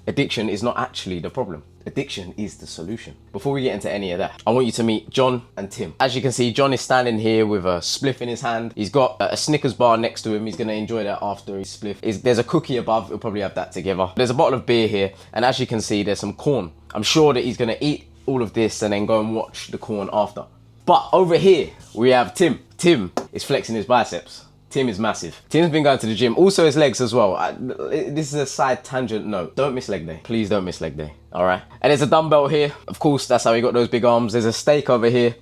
Addiction is not actually the problem. Addiction is the solution. Before we get into any of that, I want you to meet John and Tim. As you can see, John is standing here with a spliff in his hand. He's got a Snickers bar next to him. He's gonna enjoy that after his spliff. There's a cookie above, he'll probably have that together. There's a bottle of beer here, and as you can see, there's some corn. I'm sure that he's gonna eat all of this and then go and watch the corn after. But over here, we have Tim. Tim is flexing his biceps. Tim is massive. Tim's been going to the gym, also his legs as well. This is a side tangent note. Don't miss leg day. Please don't miss leg day, all right? And there's a dumbbell here. Of course, that's how he got those big arms. There's a steak over here.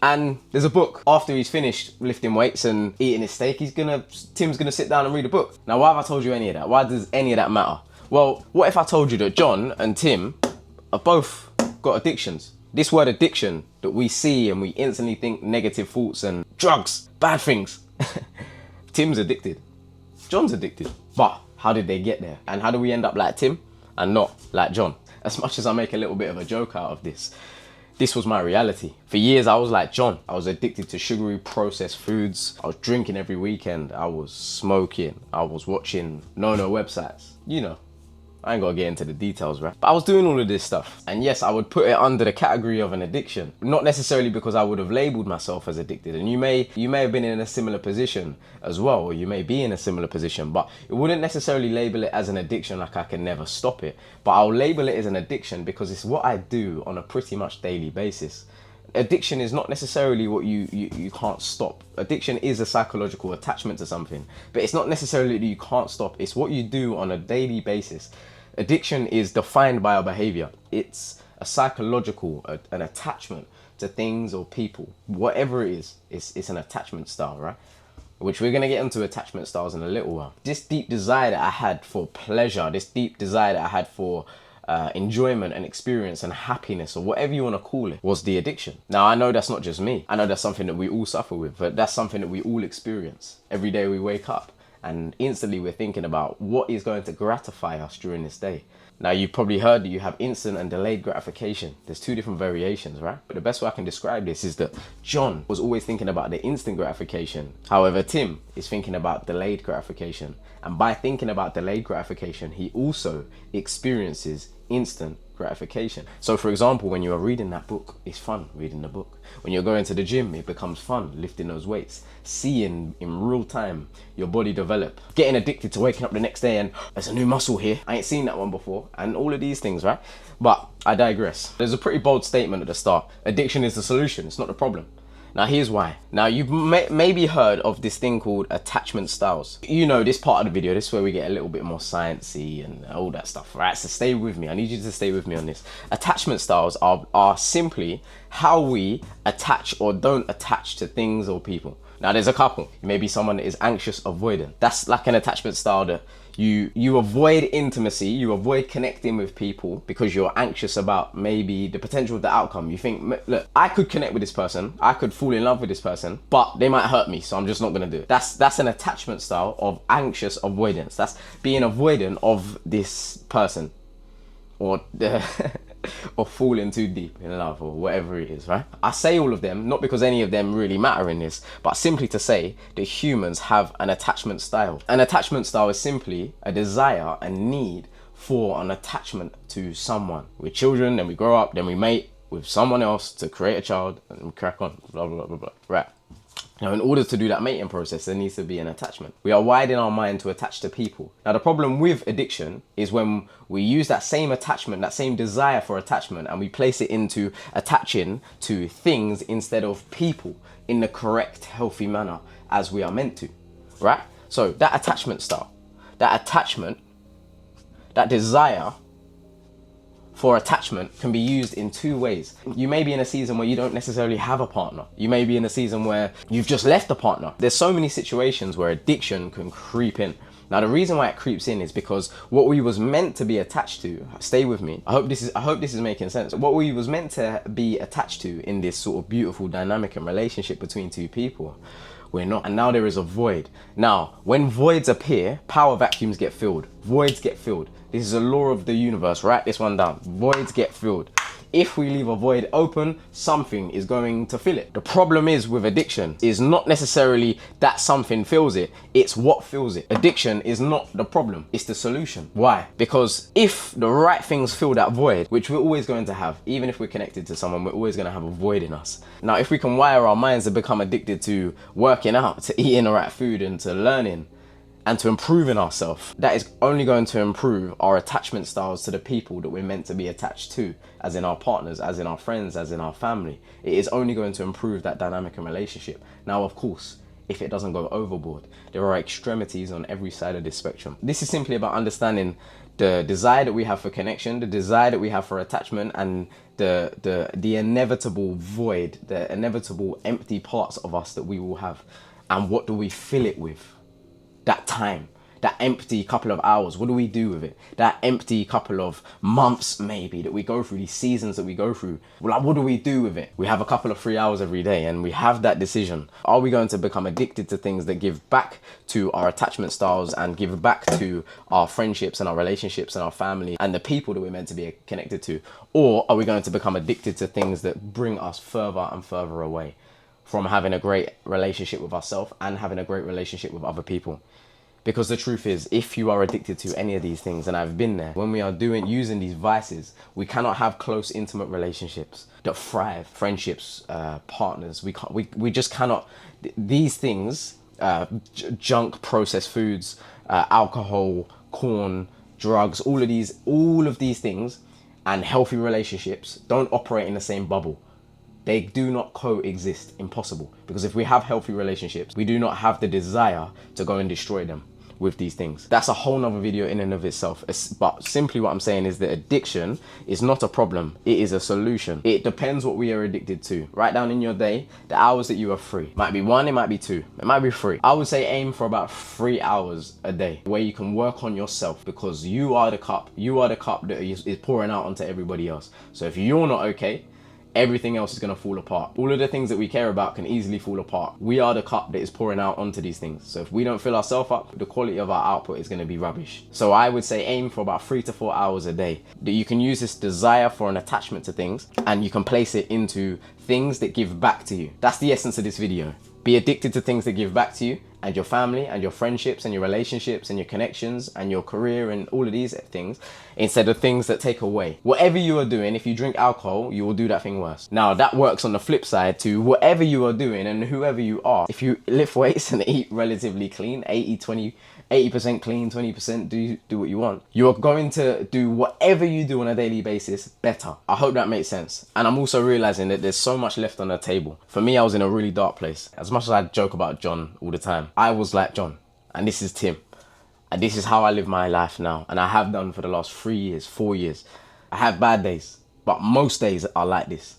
And there's a book. After he's finished lifting weights and eating his steak, Tim's gonna sit down and read a book. Now, why have I told you any of that? Why does any of that matter? Well, what if I told you that John and Tim have both got addictions? This word addiction that we see and we instantly think negative thoughts and drugs, bad things. Tim's addicted. John's addicted. But how did they get there? And how do we end up like Tim and not like John? As much as I make a little bit of a joke out of this, this was my reality. For years, I was like John. I was addicted to sugary processed foods. I was drinking every weekend. I was smoking. I was watching no websites. You know, I ain't gotta get into the details, right? But I was doing all of this stuff. And yes, I would put it under the category of an addiction. Not necessarily because I would have labeled myself as addicted. And you may have been in a similar position as well, or you may be in a similar position, but it wouldn't necessarily label it as an addiction like I can never stop it. But I'll label it as an addiction because it's what I do on a pretty much daily basis. Addiction is not necessarily what you can't stop. Addiction is a psychological attachment to something, but it's not necessarily that you can't stop. It's what you do on a daily basis. Addiction is defined by our behavior. It's a psychological, an attachment to things or people. Whatever it is, it's an attachment style, right? Which we're gonna get into attachment styles in a little while. This deep desire that I had for pleasure, this deep desire that I had for enjoyment and experience and happiness, or whatever you want to call it, was the addiction. Now, I know that's not just me. I know that's something that we all suffer with, but that's something that we all experience. Every day we wake up and instantly we're thinking about what is going to gratify us during this day. Now, you've probably heard that you have instant and delayed gratification. There's two different variations, right? But the best way I can describe this is that John was always thinking about the instant gratification. However, Tim is thinking about delayed gratification. And by thinking about delayed gratification, he also experiences instant gratification. So for example, when you are reading that book, it's fun reading the book. When you're going to the gym, it becomes fun lifting those weights, seeing in real time your body develop, getting addicted to waking up the next day and there's a new muscle here, I ain't seen that one before, and all of these things, right? But I digress. There's a pretty bold statement at the start. Addiction is the solution, it's not the problem. Now here's why. Now you've maybe heard of this thing called attachment styles. You know, this part of the video, this is where we get a little bit more sciencey and all that stuff, right? So stay with me. I need you to stay with me on this. Attachment styles are simply how we attach or don't attach to things or people. Now there's a couple. Maybe someone that is anxious avoidant. That's like an attachment style that you avoid intimacy, you avoid connecting with people because you're anxious about maybe the potential of the outcome. You think, look, I could connect with this person, I could fall in love with this person, but they might hurt me, so I'm just not gonna do it. That's an attachment style of anxious avoidance. That's being avoidant of this person, or or falling too deep in love, or whatever it is, right? I say all of them, not because any of them really matter in this, but simply to say that humans have an attachment style. An attachment style is simply a desire and need for an attachment to someone. We're children, then we grow up, then we mate with someone else to create a child, and we crack on, blah, blah, blah, blah, right? Now, in order to do that mating process, there needs to be an attachment. We are wired in our mind to attach to people. Now, the problem with addiction is when we use that same attachment, that same desire for attachment, and we place it into attaching to things instead of people in the correct, healthy manner as we are meant to, right? So that attachment style, that attachment, that desire for attachment can be used in two ways. You may be in a season where you don't necessarily have a partner. You may be in a season where you've just left a partner. There's so many situations where addiction can creep in. Now, the reason why it creeps in is because what we was meant to be attached to, stay with me, I hope this is making sense. What we was meant to be attached to in this sort of beautiful dynamic and relationship between two people, we're not. And now there is a void. Now, when voids appear, power vacuums get filled. Voids get filled. This is a law of the universe. Write this one down. Voids get filled. if we leave a void open, something is going to fill it. The problem is with addiction is not necessarily that something fills it, it's what fills it. Addiction is not the problem, it's the solution. Why? Because if the right things fill that void, which we're always going to have, even if we're connected to someone, we're always going to have a void in us. Now, if we can wire our minds to become addicted to working out, to eating the right food, and to learning, and to improving ourselves, that is only going to improve our attachment styles to the people that we're meant to be attached to, as in our partners, as in our friends, as in our family. It is only going to improve that dynamic and relationship. Now, of course, if it doesn't go overboard, there are extremities on every side of this spectrum. This is simply about understanding the desire that we have for connection, the desire that we have for attachment, and the inevitable void, the inevitable empty parts of us that we will have. And what do we fill it with? That time, that empty couple of hours, what do we do with it? That empty couple of months maybe that we go through, these seasons that we go through, well, like, what do we do with it? We have a couple of free hours every day and we have that decision. Are we going to become addicted to things that give back to our attachment styles and give back to our friendships and our relationships and our family and the people that we're meant to be connected to? Or are we going to become addicted to things that bring us further and further away from having a great relationship with ourselves and having a great relationship with other people? Because the truth is, if you are addicted to any of these things, and I've been there, when we are using these vices, we cannot have close, intimate relationships that thrive, friendships, partners. We just cannot. These things, junk, processed foods, alcohol, corn, drugs, all of these things, and healthy relationships don't operate in the same bubble. They do not coexist. Impossible. Because if we have healthy relationships, we do not have the desire to go and destroy them with these things. That's a whole nother video in and of itself. But simply what I'm saying is that addiction is not a problem. It is a solution. It depends what we are addicted to. Write down in your day the hours that you are free. Might be 1, it might be 2, it might be 3. I would say aim for about 3 hours a day where you can work on yourself, because you are the cup. You are the cup that is pouring out onto everybody else. So if you're not okay, everything else is going to fall apart. All of the things that we care about can easily fall apart. We are the cup that is pouring out onto these things. So if we don't fill ourselves up, the quality of our output is going to be rubbish. So I would say aim for about 3 to 4 hours a day. That you can use this desire for an attachment to things and you can place it into things that give back to you. That's the essence of this video. Be addicted to things that give back to you and your family and your friendships and your relationships and your connections and your career and all of these things, instead of things that take away. Whatever you are doing, if you drink alcohol, you will do that thing worse. Now that works on the flip side to whatever you are doing and whoever you are. If you lift weights and eat relatively clean, 80% clean, 20% do what you want, you are going to do whatever you do on a daily basis better. I hope that makes sense. And I'm also realizing that there's so much left on the table. For me, I was in a really dark place. As much as I joke about John all the time, I was like John, and this is Tim. And this is how I live my life now. And I have done for the last 3 years, 4 years. I have bad days, but most days are like this.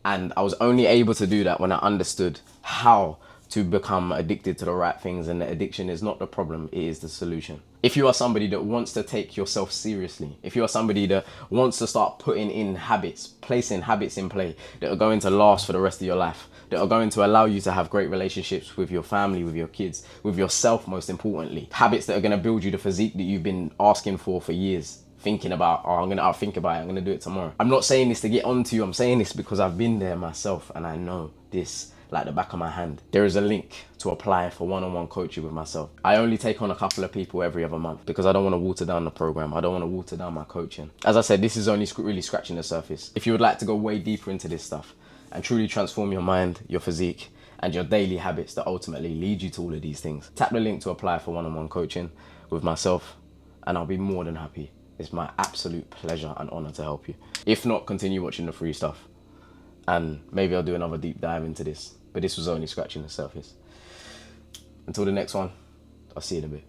And I was only able to do that when I understood how to become addicted to the right things, and the addiction is not the problem, it is the solution. If you are somebody that wants to take yourself seriously, if you are somebody that wants to start putting in habits, placing habits in play that are going to last for the rest of your life, that are going to allow you to have great relationships with your family, with your kids, with yourself most importantly, habits that are going to build you the physique that you've been asking for years, thinking about, oh, I'll think about it, I'm going to do it tomorrow. I'm not saying this to get onto you, I'm saying this because I've been there myself and I know this like the back of my hand. There is a link to apply for one-on-one coaching with myself. I only take on a couple of people every other month because I don't want to water down the program. I don't want to water down my coaching. As I said, this is only really scratching the surface. If you would like to go way deeper into this stuff and truly transform your mind, your physique, and your daily habits that ultimately lead you to all of these things, tap the link to apply for one-on-one coaching with myself and I'll be more than happy. It's my absolute pleasure and honor to help you. If not, continue watching the free stuff and maybe I'll do another deep dive into this. But this was only scratching the surface. Until the next one, I'll see you in a bit.